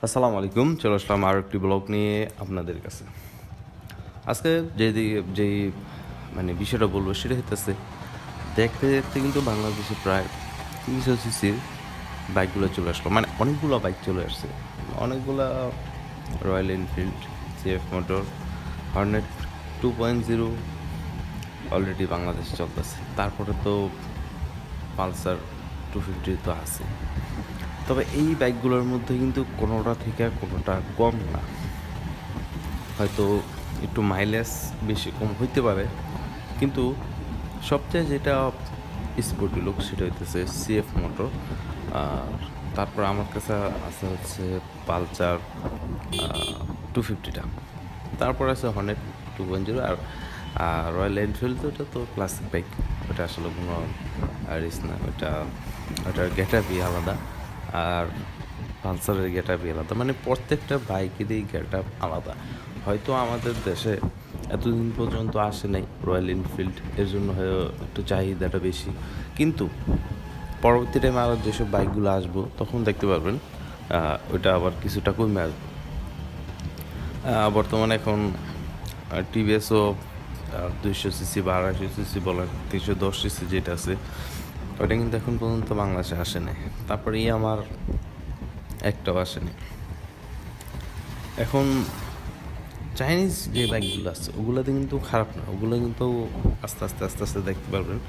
আসসালামু আলাইকুম, চলে আসলাম আরও একটি ব্লগ নিয়ে আপনাদের কাছে। আজকে যেই বিষয়টা বলবো সেটা হইতেছে, দেখতে দেখতে কিন্তু বাংলাদেশে প্রায় 300 সিসির বাইকগুলো চলে আসলো, মানে অনেকগুলো বাইক চলে আসছে। অনেকগুলা royal Enfield, CF motor, Hornet 2.0 already বাংলাদেশে চলতেছে। তারপরে তো পালসার 250 তো আছে। তবে এই বাইকগুলোর মধ্যে কিন্তু কোনোটা থেকে কোনোটা কম না। হয়তো একটু মাইলেজ বেশি কম হইতে পারে, কিন্তু সবচেয়ে যেটা স্পোর্টি লুক সেটা হইতেছে সিএফ মোটর। আর তারপর আমার কাছে আছে হচ্ছে পালচার 250টা, তারপর আছে হর্নেট 2.0। আর রয়্যাল এনফিল্ড তো ওটা তো ক্লাসিক বাইক, ওটা আসলে কোনো রিস্ক না। ওটার গেটআপই আলাদা, আর পালসারের গেটআপই আলাদা। মানে প্রত্যেকটা বাইকেরই গেটআপ আলাদা। হয়তো আমাদের দেশে এতদিন পর্যন্ত আসে নাই রয়্যাল এনফিল্ড, এর জন্য হয়তো একটু চাহিদাটা বেশি। কিন্তু পরবর্তী টাইমে আরও যেসব বাইকগুলো আসবো তখন দেখতে পারবেন ওইটা আবার কিছুটা কমে আসবে। বর্তমানে এখন টিভিএসও 200 সিসি বা 250 সিসি বলেন, 310 সিসি যেটা আছে, ওটা কিন্তু এখন পর্যন্ত বাংলাদেশে আসে নাই। তারপরে আমার একটাও আসেনি। এখন চাইনিজ যে বাইকগুলো আছে ওগুলোতে কিন্তু খারাপ না, ওগুলো কিন্তু আস্তে আস্তে আস্তে আস্তে দেখতে পারবেন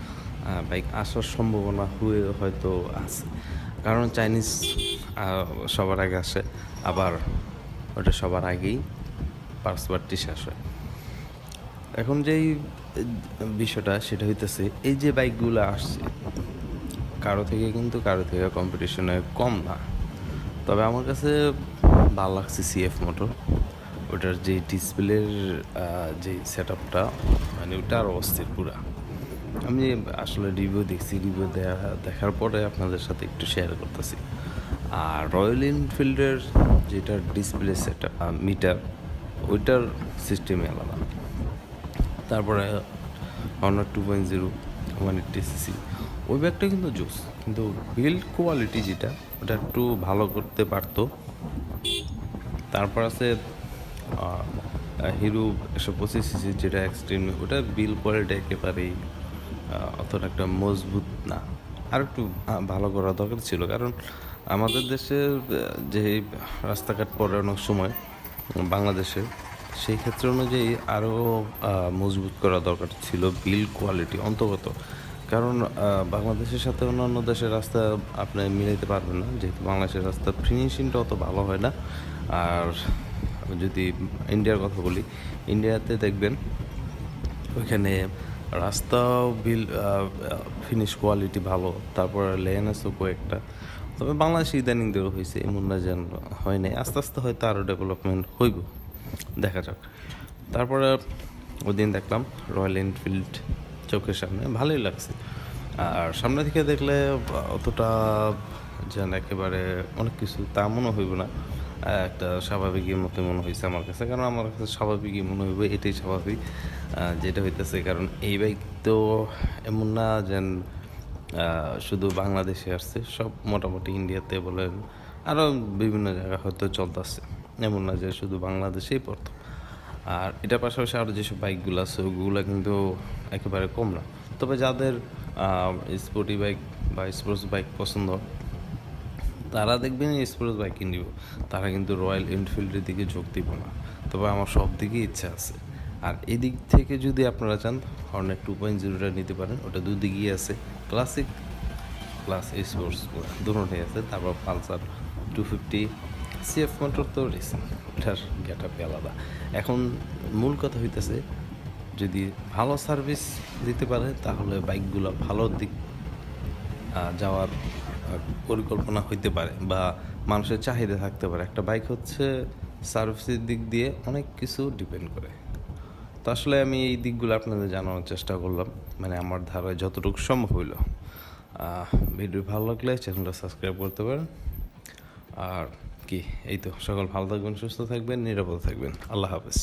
বাইক আসার সম্ভাবনা হয়তো আছে। কারণ চাইনিজ সবার আগে আসে, আবার ওটা সবার আগেই পার্টস পার্টি শেষ হয়। এখন যেই বিষয়টা সেটা হইতেছে, এই যে বাইকগুলো আসছে কারো থেকে কম্পিটিশনে কম না। তবে আমার কাছে ভালো লাগছে সিএফ মোটর। ওটার যে ডিসপ্লের যে সেট আপটা, মানে ওটা আরও অস্থির পুরা। আমি আসলে রিভিউ দেখছি, দেখার পরে আপনাদের সাথে একটু শেয়ার করতেছি। আর রয়্যাল এনফিল্ডের যেটার ডিসপ্লে সেট মিটার, ওইটার সিস্টেমই আলাদা। তারপরে হর্নেট 2.0 180 সিসি, ওই ব্যাগটা কিন্তু জোস, কিন্তু বিল্ড কোয়ালিটি যেটা ওটা একটু ভালো করতে পারতো। তারপর আছে হিরো 125 সিসি, যেটা এক্সট্রিম, ওটা বিল্ড কোয়ালিটি একেবারেই অতটা একটা মজবুত না। আর একটু ভালো করা দরকার ছিল, কারণ আমাদের দেশের যে রাস্তাঘাট পড়ে অনেক সময় বাংলাদেশে, সেই ক্ষেত্রে অনুযায়ী আরও মজবুত করা দরকার ছিল বিল্ড কোয়ালিটি অন্তর্গত। কারণ বাংলাদেশের সাথে অন্যান্য দেশের রাস্তা আপনি মিলাইতে পারবেন না, যেহেতু বাংলাদেশের রাস্তার ফিনিশিংটা অত ভালো হয় না। আর যদি ইন্ডিয়ার কথা বলি, ইন্ডিয়াতে দেখবেন ওইখানে রাস্তাও ফিনিশ কোয়ালিটি ভালো, তারপর লেন আছে কয়েকটা। তবে বাংলাদেশে ইদানিং দেওয়া হয়েছে, এমন না যেন হয় নাই, আস্তে আস্তে হয়তো আরও ডেভেলপমেন্ট হইব, দেখা যাক। তারপরে ওই দিন দেখলাম রয়্যাল এনফিল্ড, চোখের সামনে ভালোই লাগছে। আর সামনে থেকে দেখলে অতটা যেন একেবারে অনেক কিছু তা মনে হইব না, একটা স্বাভাবিকের মতো মনে হয়েছে আমার কাছে। কারণ আমার কাছে স্বাভাবিকই মনে হইব, এটাই স্বাভাবিক যেটা হইতেছে। কারণ এই বাইক তো এমন না যেন শুধু বাংলাদেশে আসছে, সব মোটামুটি ইন্ডিয়াতে বলেন আরও বিভিন্ন জায়গা হয়তো চলতেছে, এমন না যে শুধু বাংলাদেশেই প্রথম। আর এটার পাশাপাশি আরও যেসব বাইকগুলো আছে ওগুলো কিন্তু একেবারে কম না। তবে যাদের স্পোর্টি বাইক বা স্পোর্টস বাইক পছন্দ, তারা দেখবেন স্পোর্টস বাইক কিনব, তারা কিন্তু রয়্যাল এনফিল্ডের দিকে ঝোঁক দিব না। তবে আমার সব দিকেই ইচ্ছা আছে। আর এদিক থেকে যদি আপনারা চান, হর্নেট 2.0টা নিতে পারেন, ওটা দুদিকেই আছে, ক্লাসিক প্লাস স্পোর্টস দুটোটাই আছে। তারপর পালসার 250, সিএফ মোটর তো রেসিং, ওটার গেট আপে আলাদা। এখন মূল কথা হইতেছে, যদি ভালো সার্ভিস দিতে পারে তাহলে বাইকগুলো ভালো দিক যাওয়ার পরিকল্পনা হইতে পারে, বা মানুষের চাহিদা থাকতে পারে। একটা বাইক হচ্ছে সার্ভিসের দিক দিয়ে অনেক কিছু ডিপেন্ড করে। তো আসলে আমি এই দিকগুলো আপনাদের জানানোর চেষ্টা করলাম, মানে আমার ধারায় যতটুকু সম্ভব হইল। ভিডিও ভালো লাগলে চ্যানেলটা সাবস্ক্রাইব করতে পারেন। আর কি, এই তো, সকল ভালো থাকবেন, সুস্থ থাকবেন, নিরাপদ থাকবেন। আল্লাহ হাফেজ।